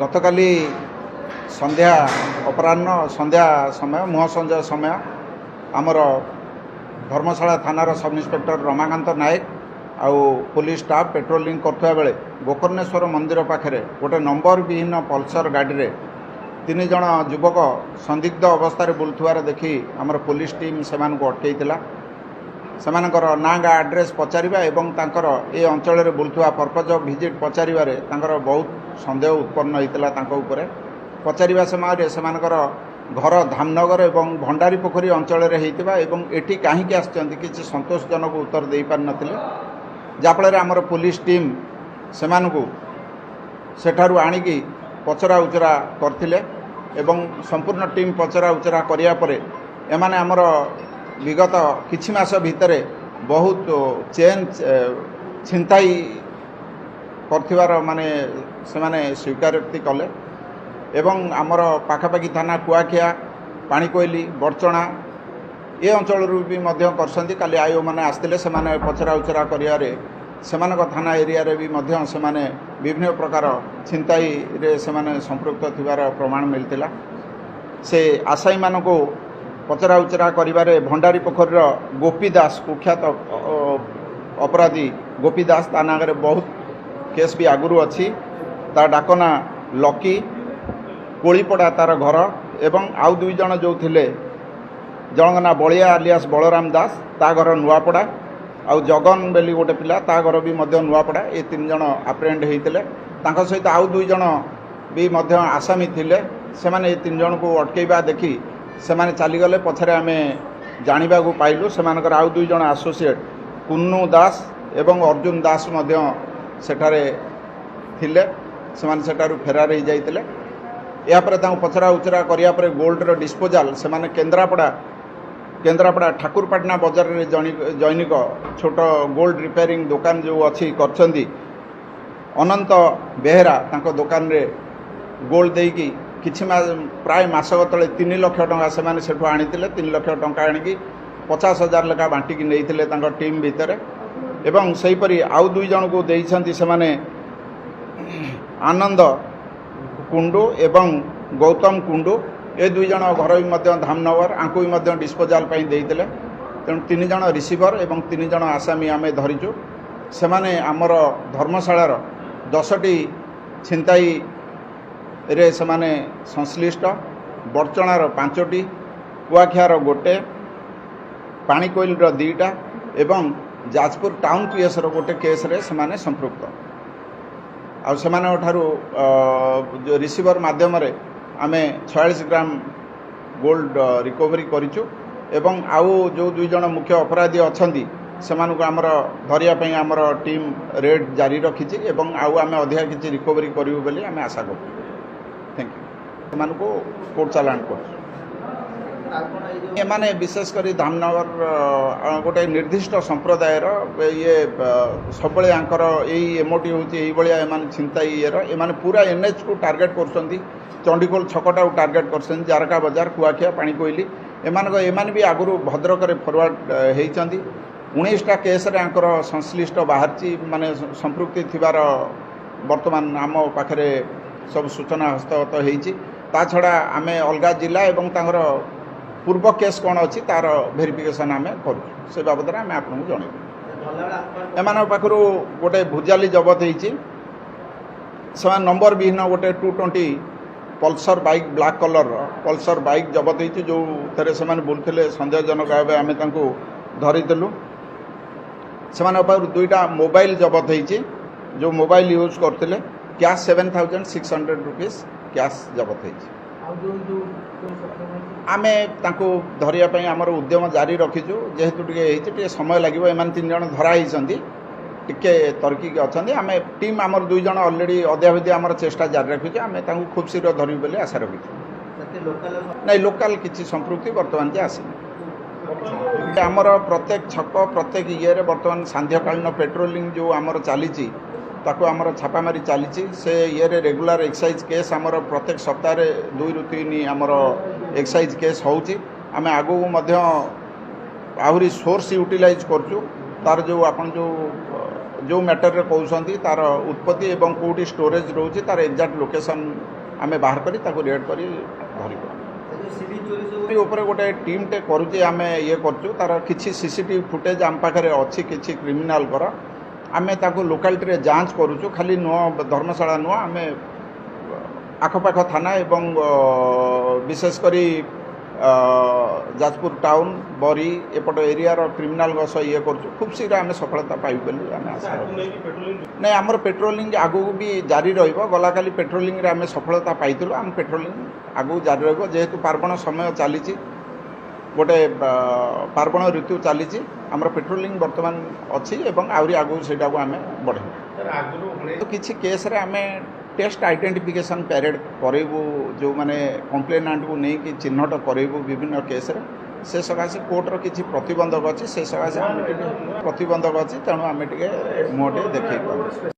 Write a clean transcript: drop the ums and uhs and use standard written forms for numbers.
गतकाली संध्या अपराह्न संध्या समय मुह संजय समय आमर धर्मशाला थानार सब इन्स्पेक्टर रमाकांत नायक आउ पुलिस स्टाफ पेट्रोलिंग करथुआ बेले गोकर्णेश्वर मंदिर पाखरे गोटे नंबर विहीन पल्सर गाड़ी रे 3 जन युवक संदिग्ध अवस्था बुलुवार देखी आमर पुलिस टीम से अटकईला सेमानकर ना गा आड्रेस पचारिबा एवं तांकर ए अंचल रे बुलुवा पर्पज ऑफ विजिट पचारिबारे तांकर बहुत संदेह उत्पन्न होइतला तांको उपरे पचारिबा समय सेमानकर घर धामनगर एवं भंडारी पोखरी अंचल रे हेइतिबा एवं एठी काहीकि आछंती किछि संतोषजनक उत्तर देई पार नथिले जाफल आमर पुलिस टीम सेमानकु सेठारु आनिकी पचरा उचरा करथिले एवं संपूर्ण टीम पचरा उचरा करिया परे एमाने आमर विगत किछि मास भितरे बहुत चेंज छिंताई करथिबार माने सेमाने स्वीकारोक्ति कले एवं आमर पाखापाखि थाना कुआखिया पाणीकोइली बड़चणा ये अंचल भी मध्य करसंती काली आयो माने आस्तिले सेमाने पचरा उचरा करियारे सेमानक थाना एरिया रे भी मध्य सेमाने विभिन्न प्रकार छिंताई रे सेमाने संपृक्त थिबार प्रमाण मिलतिला से आसाई मानको पचरा उचरा करिबारे भंडारी पोखरीर गोपी दास कुख्यात अपराधी गोपी दास ता नागरे बहुत केस भी आगुरु अच्छी ता डाकना लकी कोड़ीपड़ा तार घर एवं आउ 2 जन जो थिले जनक ना बलिया आलियास बलराम दास ता घर नुआपड़ा आउ जगन बेली गोटे पिला ता घर भी मध्य नुआपड़ा ये 3 जन आप्रेहेंड होइतिले तांका सहित आउ 2 जन भी मध्य आसामी थिले से माने ये 3 जन को अटकेबा देखी से माने चली गले पछरे आमे जानिबा को पाइलु सेमानकर आउ 2 जन एसोसिएट कुन्नू दास एवं अर्जुन दास मध्य सेठारे थिले से माने सेठारु फेरार हो जाइतिले या पर पचरा उचरा करिया पर गोल्डर डिस्पोजाल से माने केन्द्रापड़ा ठाकुरपाटना बजार रे जैनिक छोट गोल्ड रिपेयरिंग दुकान जो अच्छी करछंदी अनंत बेहरा तांको दुकान रे गोल्ड देकी किछि प्राय मासक तले 3 लाख टंका से माने सेठु आनितिले 3 लाख टंका आनिकी 50,000 लेखा बांटिकी नैथिले तांको टीम भितर एवं सही परी आउ 2 जन को देइछंती से माने आनंद कुंडू एवं गौतम कुंडू ये 2 जन घर भी मध्य धामनगर आंकु भी मध्य डिस्पोजाल पाई देइतिले तेणु 3 जन रिसीवर एवं 3 जन आसामी आमे धरिचु से माने आमर धर्मशालार 10टी छिंताई रे से माने संश्लिष्ट बड़चणार 5टी कुआखियार 1 पाणीकोइल 2टा एवं जाजपुर टाउन पीएस गोटे केस रे से माने संपृक्त आउ सेमानक ठारू रिसीवर माध्यम रे आमे 46 ग्राम गोल्ड रिकवरी करिचु एवं आउ जो 2 जन मुख्य अपराधी अछंती सेमानक आमर धरिया पई आमर टीम रेड जारी रखिछि एवं आउ आमे अधिका किछि रिकवरी करिवु बोली आमे आशा करू थैंक यू सेमानक कोर्ट चालान कर एमाने विशेष करी धामनगर गोटे निर्दिष्ट संप्रदायर ये सबले आंकर यही एमओटी होची एही बलिया एमान चिंताई येर एमाने पूरा एनएच को टार्गेट करछंती चंडीखोल छकटा को टार्गेट करछन जारका बाजार कुआखिया पाणीकोइली एमान भी आगुरु भद्रक रे फॉरवर्ड हेइचंती 19टा केस रे आंकर संश्लिष्ट बाहरची माने संपृक्ति थिबार वर्तमान आम पाखरे सब सूचना हस्तगत हेइची ता छडा आमे अलगा जिला एवं तांकर पूर्व केस कौन अच्छी तार भेरिफिकेशन आम करूँ से बाबद आम आपको जनइबू एम पाखु गोटे भुजाली जबत होती नंबर विहीन गोटे 220 Pulsar bike black colour Pulsar bike जबत होती जो थे से बुलते सन्देहजनक भाव आम धरीदेलु से 2टा मोबाइल जबत होती जो मोबाइल यूज करते कैश 7,600 रुपीज कैश जबत होती आमे तांको धरिया पई हमर उद्यम जारी रखिजु जेहेतु टे समय लगे एम 3 जन धरा टिके तरकी अच्छा आमे टीम आमर 2 जन ऑलरेडी अद्यावधि आमर चेष्टा जारी रखिजु आमे तांको खूब शीघ्र धरिबु बोली आशा रखिजु नहीं लोकल किछि संपृक्ति वर्तमान जे आसी आमर प्रत्येक छक प्रत्येक ये वर्तमान सांध्यकालीन पेट्रोलिंग जो आमर चली ताको आमर छापामारी चली से ये रेगुलर एक्साइज केस आमर प्रत्येक सप्ताह 2 ରୁ 3 आमर एक्साइज केस होउची आमे आगो मध्य आहुरी सोर्स यूटिलाइज करचु तार जो आपण जो जो मैटर कहते तार उत्पत्ति और कौटी स्टोरेज रोचे तार एक्जाक्ट लोकेशन आम बाहर करी रेड कर धर गोटे टीम टे करुचे आम ये करूँ तार किसी सीसीटीवी फुटेज आम पाखे अच्छी किसी क्रिमिनाल कर आम लोकालिटी जांच करुचु खाली नुह धर्मशाला नुह आम आखपाख थाना एवं विशेषकर जाजपुर टाउन बरी एपट एरियार क्रिमिनाल सह ये करूँ खूब शीघ्र आम सफलता पाइब बोली आम आशा नहीं आमर पेट्रोलिंग आगू भी जारी रहा काली पेट्रोलिंग रे आम सफलता पाइलु आम पेट्रोलिंग आगू जारी जेहेतु पार्वण समय चली गोटे पार्वण ऋतु चली आमर पेट्रोलिंग बर्तमान अच्छी आहरी आगू से आम बढ़े तो किसी केस रे आम टेस्ट आइडेंटिफिकेशन पैरेड करेबू जो माने कंप्लेनाट को नहीं कि चिन्हट करेबू विभिन्न केस रे से सकाशे कोर्टर किसी प्रतिबंधक अच्छी से सकाशे प्रतिबंधक अच्छी तेणु आम टे मुहटे देखा